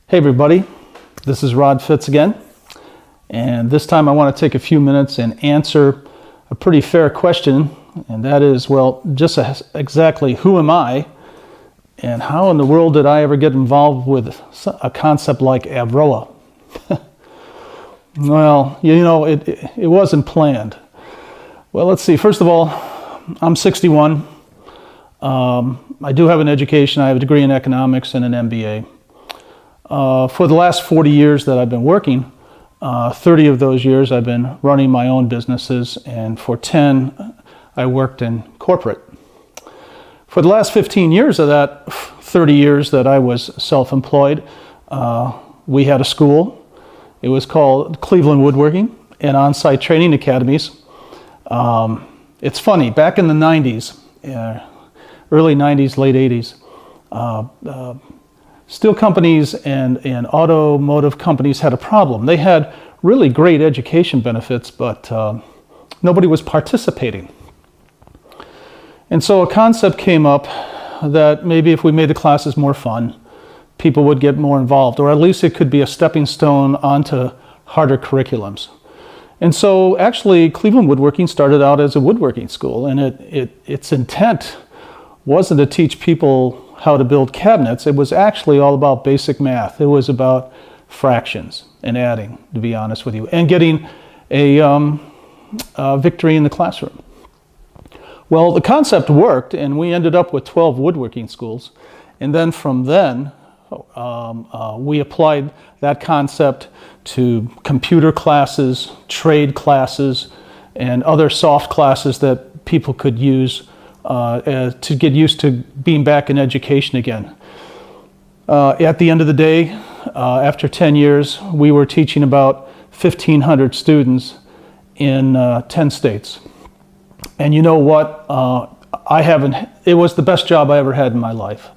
Hey everybody, this is Rod Fitz again, and this time I want to take a few minutes and answer a pretty fair question, and that is, well, just exactly who am I, and how in the world did I ever get involved with a concept like AVROA? Well, it wasn't planned. Well, let's see. First of all, I'm 61. I do have an education. I have a degree in economics and an MBA. For the last 40 years that I've been working, 30 of those years I've been running my own businesses, and for 10 I worked in corporate. For the last 15 years of that 30 years that I was self-employed, we had a school. It was called Cleveland Woodworking and On-Site Training Academies. It's funny, back in the 90s, early 90s, late 80s, steel companies and automotive companies had a problem. They had really great education benefits, but nobody was participating. And so a concept came up that maybe if we made the classes more fun, people would get more involved, or at least it could be a stepping stone onto harder curriculums. And so actually Cleveland Woodworking started out as a woodworking school, and its intent wasn't to teach people how to build cabinets. It was actually all about basic math. It was about fractions and adding, to be honest with you, and getting a victory in the classroom. Well, the concept worked, and we ended up with 12 woodworking schools. And then from then, we applied that concept to computer classes, trade classes, and other soft classes that people could use to get used to being back in education again. At the end of the day, after 10 years, we were teaching about 1,500 students in 10 states. And you know what? It was the best job I ever had in my life.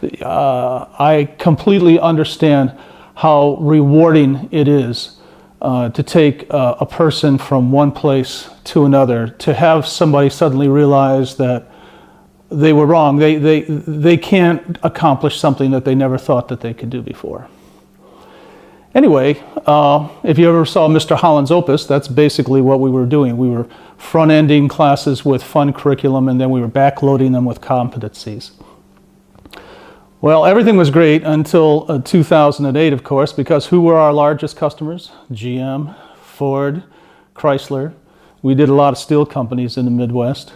I completely understand how rewarding it is to take a person from one place to another, to have somebody suddenly realize that they were wrong. They can't accomplish something that they never thought that they could do before. Anyway, if you ever saw Mr. Holland's Opus, that's basically what we were doing. We were front-ending classes with fun curriculum, and then we were backloading them with competencies. Well, everything was great until 2008, of course, because who were our largest customers? GM, Ford, Chrysler. We did a lot of steel companies in the Midwest.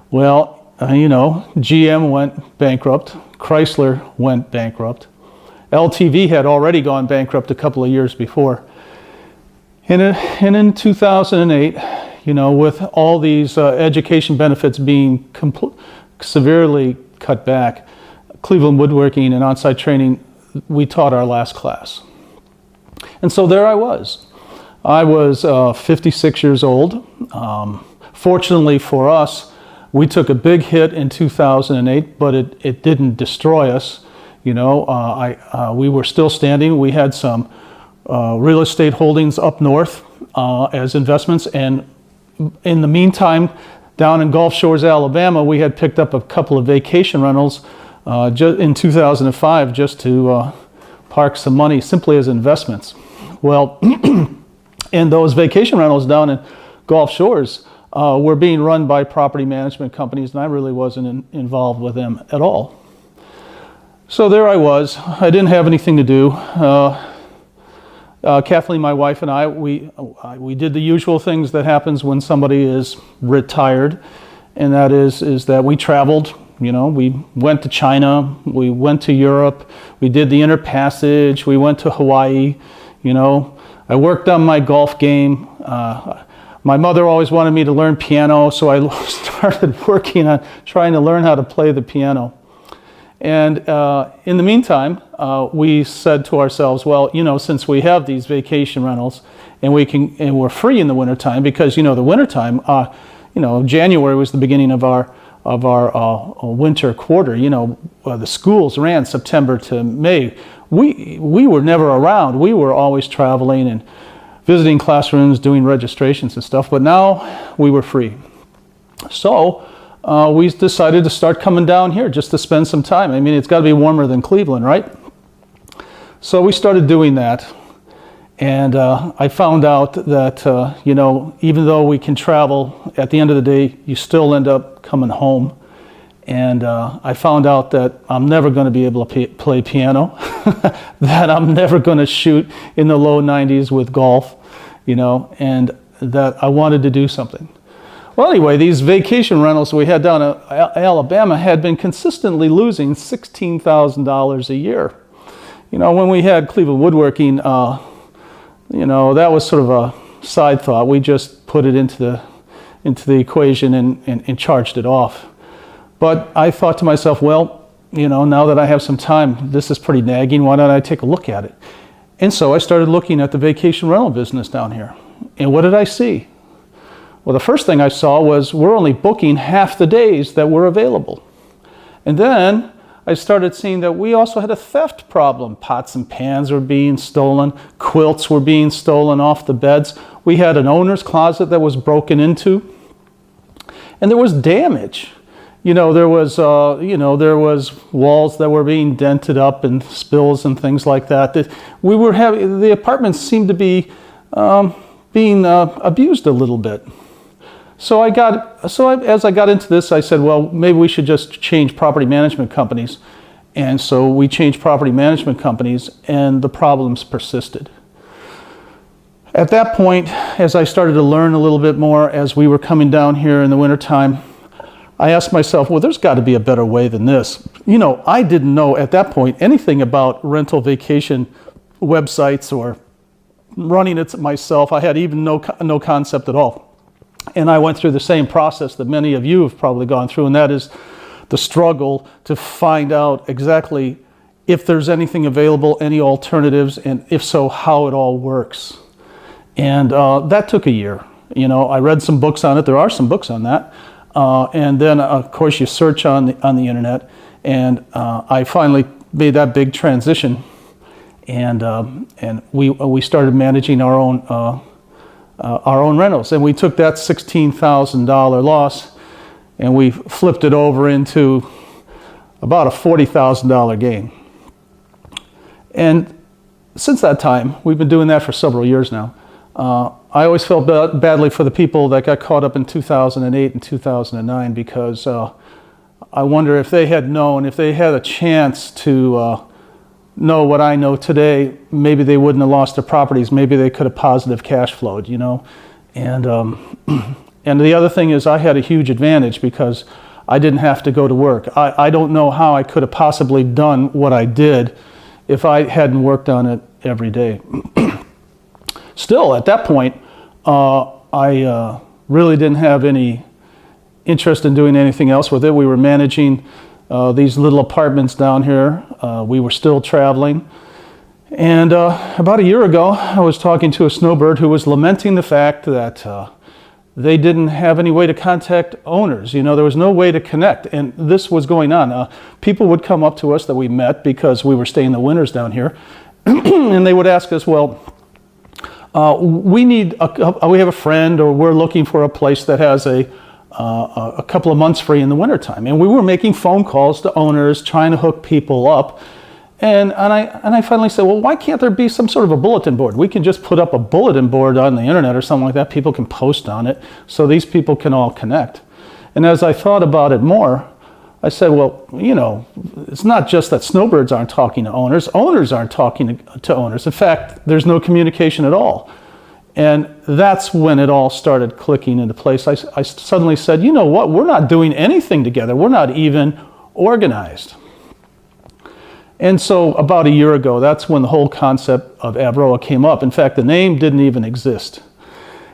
Well, GM went bankrupt. Chrysler went bankrupt. LTV had already gone bankrupt a couple of years before. And in 2008, with all these education benefits being severely cut back, Cleveland Woodworking and On-Site Training, we taught our last class. And so there I was. I was 56 years old. Fortunately for us, we took a big hit in 2008, but it didn't destroy us. We were still standing. We had some real estate holdings up north as investments, and in the meantime, down in Gulf Shores, Alabama, we had picked up a couple of vacation rentals in 2005 just to park some money simply as investments. Well, and those vacation rentals down in Gulf Shores were being run by property management companies, and I really wasn't involved with them at all. So there I was. I didn't have anything to do. Kathleen, my wife, and I, we did the usual things that happens when somebody is retired, and that is that we traveled. We went to China, we went to Europe, we did the Inner Passage, we went to Hawaii. I worked on my golf game. My mother always wanted me to learn piano, so I started working on trying to learn how to play the piano. And in the meantime, we said to ourselves, well, since we have these vacation rentals and we're free in the wintertime, because the wintertime, January was the beginning of our winter quarter. The schools ran September to May. We were never around. We were always traveling and visiting classrooms, doing registrations and stuff, but now we were free. So we decided to start coming down here just to spend some time. I mean, it's got to be warmer than Cleveland, right? So we started doing that. And I found out that, you know, even though we can travel, at the end of the day, you still end up coming home. And I found out that I'm never going to be able to play piano, that I'm never going to shoot in the low 90s with golf, you know, and that I wanted to do something. Well, anyway, these vacation rentals we had down in Alabama had been consistently losing $16,000 a year. You know, when we had Cleveland Woodworking, you know, that was sort of a side thought. We just put it into the equation and charged it off. But I thought to myself, well, you know, now that I have some time, this is pretty nagging. Why don't I take a look at it? And so I started looking at the vacation rental business down here. And what did I see? Well, the first thing I saw was we're only booking half the days that were available. And then I started seeing that we also had a theft problem. Pots and pans were being stolen. Quilts were being stolen off the beds. We had an owner's closet that was broken into. And there was damage. You know, there was walls that were being dented up and spills and things like that. The apartments seemed to be being abused a little bit. So as I got into this, I said, well, maybe we should just change property management companies. And so we changed property management companies, and the problems persisted. At that point, as I started to learn a little bit more as we were coming down here in the wintertime, I asked myself, well, there's got to be a better way than this. You know, I didn't know at that point anything about rental vacation websites or running it myself. I had even no concept at all. And I went through the same process that many of you have probably gone through, and that is the struggle to find out exactly if there's anything available, any alternatives, and if so, how it all works. And that took a year. You know, I read some books on it. There are some books on that. And then, of course, you search on the internet, and I finally made that big transition, and we started managing our own rentals, and we took that $16,000 loss, and we flipped it over into about a $40,000 gain. And since that time, we've been doing that for several years now. I always felt badly for the people that got caught up in 2008 and 2009, because I wonder if they had known, if they had a chance to know what I know today, maybe they wouldn't have lost their properties. Maybe they could have positive cash flowed, you know. And and the other thing is I had a huge advantage because I didn't have to go to work. I don't know how I could have possibly done what I did if I hadn't worked on it every day. Still, at that point, I really didn't have any interest in doing anything else with it. We were managing these little apartments down here. We were still traveling. And about a year ago, I was talking to a snowbird who was lamenting the fact that they didn't have any way to contact owners. You know, there was no way to connect. And this was going on. People would come up to us that we met because we were staying the winters down here. And they would ask us, well, we have a friend, or we're looking for a place that has a couple of months free in the wintertime. And we were making phone calls to owners, trying to hook people up. And I finally said, well, why can't there be some sort of a bulletin board? We can just put up a bulletin board on the internet or something like that. People can post on it so these people can all connect. And as I thought about it more, I said, well, you know, it's not just that snowbirds aren't talking to owners. Owners aren't talking to owners. In fact, there's no communication at all. And that's when it all started clicking into place. I suddenly said, you know what? We're not doing anything together. We're not even organized. And so about a year ago, that's when the whole concept of AVROA came up. In fact, the name didn't even exist.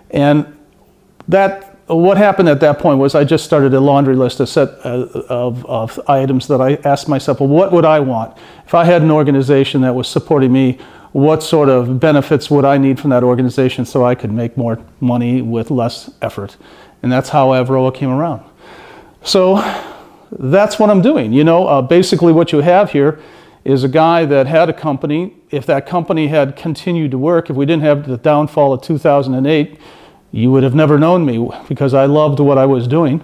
And what happened at that point was I just started a laundry list, a set of items that I asked myself, well, what would I want? If I had an organization that was supporting me, what sort of benefits would I need from that organization so I could make more money with less effort? And that's how AVROA came around. So that's what I'm doing. You know, basically what you have here is a guy that had a company. If that company had continued to work, if we didn't have the downfall of 2008, you would have never known me because I loved what I was doing.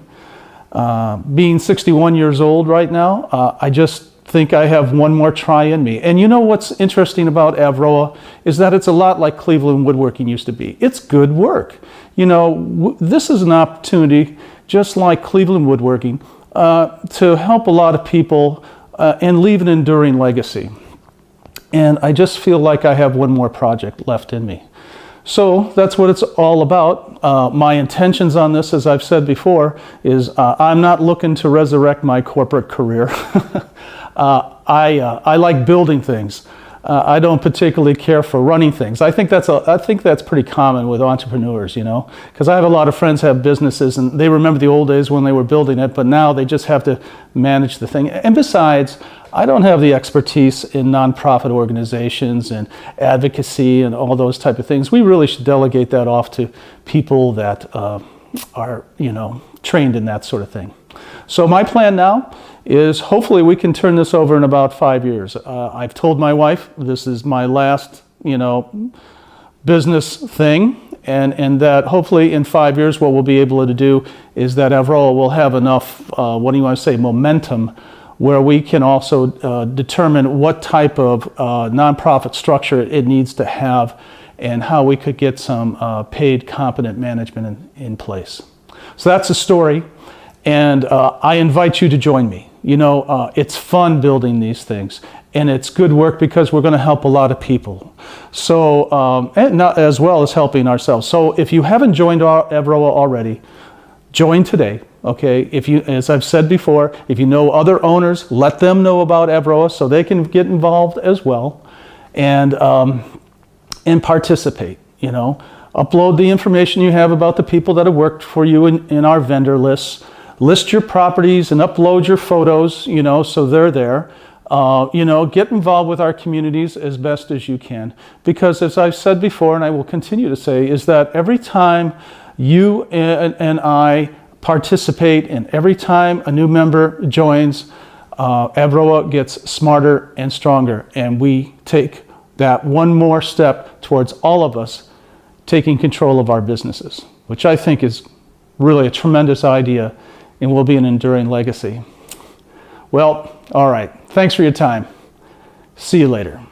Being 61 years old right now, I just think I have one more try in me. And you know what's interesting about AVROA is that it's a lot like Cleveland woodworking used to be. It's good work. You know, this is an opportunity, just like Cleveland woodworking, to help a lot of people and leave an enduring legacy. And I just feel like I have one more project left in me. So that's what it's all about. My intentions on this, as I've said before, is I'm not looking to resurrect my corporate career. I like building things. I don't particularly care for running things. I think that's pretty common with entrepreneurs, you know, because I have a lot of friends who have businesses and they remember the old days when they were building it, but now they just have to manage the thing. And besides, I don't have the expertise in nonprofit organizations and advocacy and all those type of things. We really should delegate that off to people that are, you know, trained in that sort of thing. So my plan now is hopefully we can turn this over in about 5 years. I've told my wife this is my last, you know, business thing, and that hopefully in 5 years what we'll be able to do is that AVROA will have enough, what do you want to say, momentum, where we can also determine what type of nonprofit structure it needs to have and how we could get some paid competent management in place. So that's the story, and I invite you to join me. You know, it's fun building these things, and it's good work because we're going to help a lot of people. So, and not, as well as helping ourselves. So if you haven't joined AVROA already, join today. Okay, if you, as I've said before, if you know other owners, let them know about AVROA so they can get involved as well, and participate. You know, upload the information you have about the people that have worked for you in our vendor lists. List your properties and upload your photos. You know, so they're there. You know, get involved with our communities as best as you can, because as I've said before, and I will continue to say, is that every time you and I participate, and every time a new member joins, AVROA gets smarter and stronger, and we take that one more step towards all of us taking control of our businesses, which I think is really a tremendous idea and will be an enduring legacy. Well, all right. Thanks for your time. See you later.